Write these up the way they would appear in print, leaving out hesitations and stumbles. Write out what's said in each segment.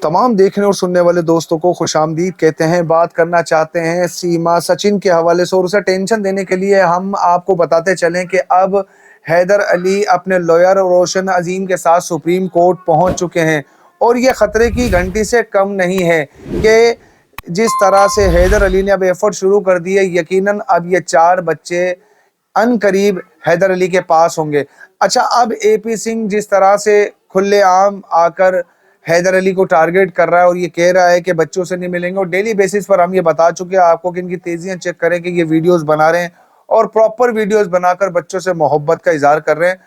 तमाम देखने और सुनने वाले दोस्तों को खुशामदीद कहते हैं। बात करना चाहते हैं सीमा सचिन के हवाले से और उसे टेंशन देने के लिए हम आपको बताते चलें कि अब हैदर अली अपने लॉयर रोशन अजीम के साथ सुप्रीम कोर्ट पहुंच चुके हैं और ये खतरे की घंटी से कम नहीं है कि जिस तरह से हैदर अली ने अब एफर्ट शुरू कर दिए, यकीनन अब ये 4 बच्चे अनकरीब हैदर अली के पास होंगे। अच्छा, अब एपी सिंह जिस तरह से खुलेआम आकर हैदर अली को टारगेट कर रहा है और ये कह रहा है कि बच्चों से नहीं मिलेंगे, और डेली बेसिस पर हम ये बता चुके हैं आपको कि इनकी तेजियां चेक करें कि ये वीडियोस बना रहे हैं और प्रॉपर वीडियोस बनाकर बच्चों से मोहब्बत का इजहार कर रहे हैं।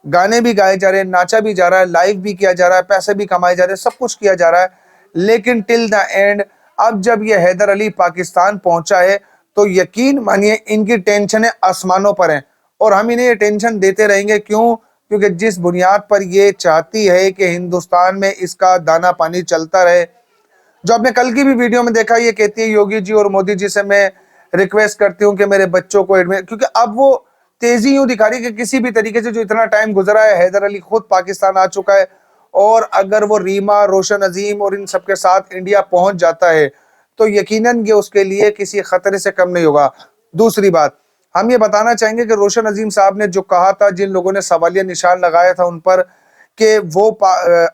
गाने भी गाए जा रहे हैं, नाचा भी जा रहा है, लाइव भी किया जा रहा है, पैसे भी कमाए जा रहे हैं, सब कुछ किया जा रहा है। लेकिन टिल द एंड अब जब ये हैदर अली पाकिस्तान पहुंचा है तो यकीन मानिए इनकी टेंशन आसमानों पर है और हम इन्हें ये टेंशन देते रहेंगे। क्यों? क्योंकि जिस बुनियाद पर ये चाहती है कि हिंदुस्तान में इसका दाना पानी चलता रहे, जो आपने कल की भी वीडियो में देखा, ये कहती है योगी जी और मोदी जी से मैं रिक्वेस्ट करती हूँ कि मेरे बच्चों को एडमिट, क्योंकि अब वो तेजी यूं दिखा रही है कि किसी भी तरीके से जो इतना टाइम गुजरा है, हैदर अली खुद पाकिस्तान आ चुका है और अगर वो रीमा, रोशन अजीम और इन सबके साथ इंडिया पहुंच जाता है तो यकीनन ये उसके लिए किसी खतरे से कम नहीं होगा। दूसरी बात, हम ये बताना चाहेंगे कि रोशन अजीम साहब ने जो कहा था, जिन लोगों ने सवालिया निशान लगाया था उन पर कि वो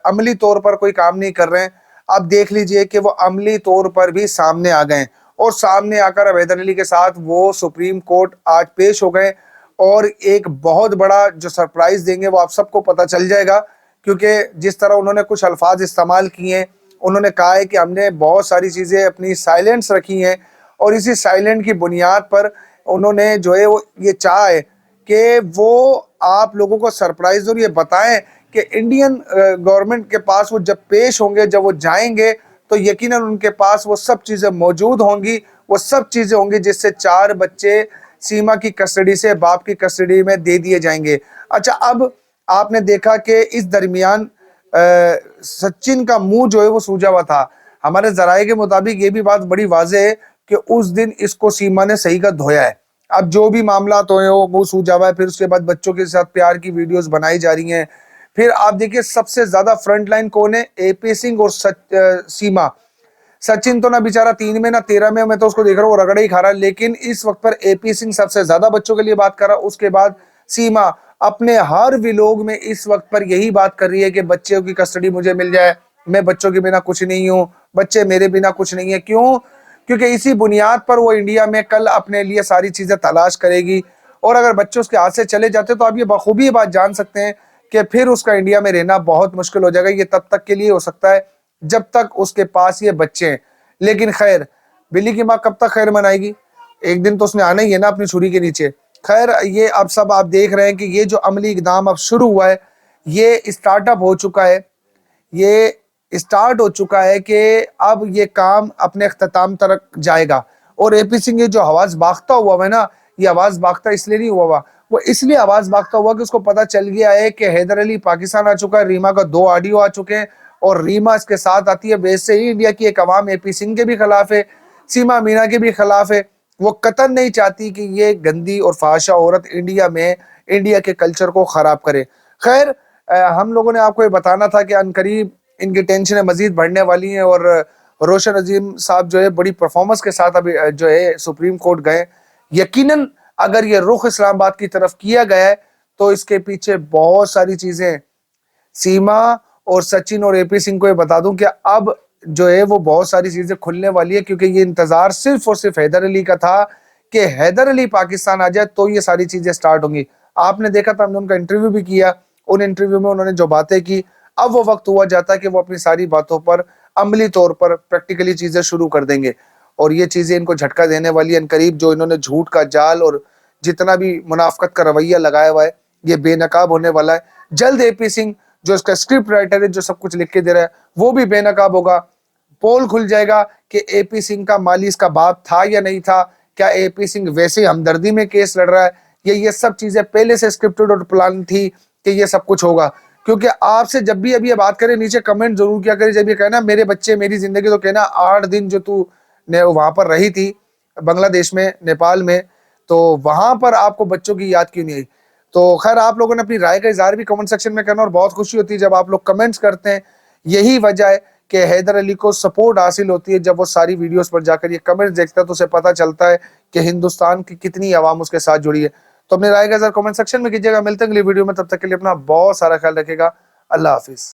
अमली तौर पर कोई काम नहीं कर रहे हैं, अब देख लीजिए कि वो अमली तौर पर भी सामने आ गए और सामने आकर अब हैदर अली के साथ वो सुप्रीम कोर्ट आज पेश हो गए और एक बहुत बड़ा जो सरप्राइज देंगे वो आप सबको पता चल जाएगा। क्योंकि जिस तरह उन्होंने कुछ अल्फाज इस्तेमाल किए हैं, उन्होंने कहा है कि हमने बहुत सारी चीज़ें अपनी साइलेंट्स रखी हैं और इसी साइलेंट की बुनियाद पर उन्होंने जो है वो ये चाहा है कि वो आप लोगों को सरप्राइज और ये बताएं कि इंडियन गवर्नमेंट के पास वो जब पेश होंगे, जब वो जाएंगे तो यकीनन उनके पास वो सब चीज़ें मौजूद होंगी, वो सब चीज़ें होंगी जिससे 4 बच्चे सीमा की कस्टडी से बाप की कस्टडी में दे दिए जाएंगे। अच्छा, अब आपने देखा कि इस दरमियान सचिन का मुंह जो है वो सूजा हुआ था। हमारे जराये के मुताबिक ये भी बात बड़ी वाज़ेह है कि उस दिन इसको सीमा ने सही का धोया है। अब जो भी मामला तो है वो मुंह सूजा हुआ है, फिर उसके बाद बच्चों के साथ प्यार की वीडियोस बनाई जा रही हैं। फिर आप देखिए सबसे ज्यादा फ्रंट लाइन कौन है? एपी सिंह और सीमा। सचिन तो ना बेचारा 3 में ना 13 में, मैं तो उसको देख रहा हूँ रगड़े ही खा रहा है, लेकिन इस वक्त पर एपी सिंह सबसे ज्यादा बच्चों के लिए बात कर रहा है। उसके बाद सीमा अपने हर व्लॉग में इस वक्त पर यही बात कर रही है कि बच्चों की कस्टडी मुझे मिल जाए, मैं बच्चों के बिना कुछ नहीं हूँ, बच्चे मेरे बिना कुछ नहीं है। क्यों? क्योंकि इसी बुनियाद पर वो इंडिया में कल अपने लिए सारी चीजें तलाश करेगी और अगर बच्चे उसके हाथ से चले जाते तो आप ये बखूबी ये बात जान सकते हैं कि फिर उसका इंडिया में रहना बहुत मुश्किल हो जाएगा। ये तब तक के लिए हो सकता है जब तक उसके पास ये बच्चे हैं। लेकिन खैर, बिल्ली की माँ कब तक खैर मनाएगी? एक दिन तो उसने आना ही है ना अपनी छुरी के नीचे। खैर, ये अब सब आप देख रहे हैं कि ये जो अमली इकदाम अब शुरू हुआ है, ये स्टार्टअप हो चुका है, ये स्टार्ट हो चुका है कि अब ये काम अपने अख्ताम तक जाएगा। और एपी सिंह ये जो आवाज बाख्ता हुआ है ना, ये आवाज बाख्ता इसलिए नहीं हुआ, वो इसलिए आवाज बाख्ता हुआ कि उसको पता चल गया है कि हैदर अली पाकिस्तान आ चुका है, रीमा का 2 ऑडियो आ चुके हैं और रीमा इसके साथ आती है। वैसे ही इंडिया की एक अवाम एपी सिंह के भी खिलाफ है, सीमा मीना के भी खिलाफ है। वो कतन नहीं चाहती कि ये गंदी और फाशा औरत इंडिया में इंडिया के कल्चर को खराब करे। खैर, हम लोगों ने आपको ये बताना था कि अनकरीब इनकी टेंशनें मजीद बढ़ने वाली हैं और रोशन अजीम साहब जो है बड़ी परफॉर्मेंस के साथ अभी जो है सुप्रीम कोर्ट गए। यकीनन अगर ये रुख इस्लामाबाद की तरफ किया गया है तो इसके पीछे बहुत सारी चीजें, सीमा और सचिन और एपी सिंह को ये बता दूं कि अब जो है वो बहुत सारी चीजें खुलने वाली है, क्योंकि ये इंतजार सिर्फ और सिर्फ हैदर अली का था कि हैदर अली पाकिस्तान आ जाए तो ये सारी चीजें स्टार्ट होंगी। आपने देखा था, हमने उनका इंटरव्यू भी किया, उन इंटरव्यू में उन्होंने जो बातें की, अब वो वक्त हुआ जाता है कि वो अपनी सारी बातों पर अमली तौर पर प्रैक्टिकली चीजें शुरू कर देंगे और ये चीजें इनको झटका देने वाली है। करीब जो इन्होंने झूठ का जाल और जितना भी मुनाफकत का रवैया लगाया हुआ है, ये बेनकाब होने वाला है। जल्द एपी सिंह जो इसका स्क्रिप्ट राइटर है, जो सब कुछ लिख के दे रहा है, वो भी बेनकाब होगा। पोल खुल जाएगा कि एपी सिंह का माली इसका बाप था या नहीं था, क्या एपी सिंह वैसे हमदर्दी में केस लड़ रहा है, ये सब चीजें पहले से स्क्रिप्टेड और प्लान थी कि ये सब कुछ होगा। क्योंकि आपसे जब भी अभी ये बात करें नीचे कमेंट जरूर किया करें, जब ये कहना मेरे बच्चे मेरी जिंदगी, तो कहना 8 दिन जो तू वहां पर रही थी बांग्लादेश में, नेपाल में, तो वहां पर आपको बच्चों की याद क्यों नहीं आई? तो खैर, आप लोगों ने अपनी राय का इजहार भी कमेंट सेक्शन में करना और बहुत खुशी होती है जब आप लोग कमेंट्स करते हैं। यही वजह है कि हैदर अली को सपोर्ट हासिल होती है जब वो सारी वीडियोस पर जाकर ये कमेंट्स देखता है, तो उसे पता चलता है कि हिंदुस्तान की कितनी आवाम उसके साथ जुड़ी है। तो अपनी राय का ज़रा कमेंट सेक्शन में कीजिएगा। मिलते हैं अगली वीडियो में, तब तक के लिए अपना बहुत सारा ख्याल रखिएगा। अल्लाह हाफिज़।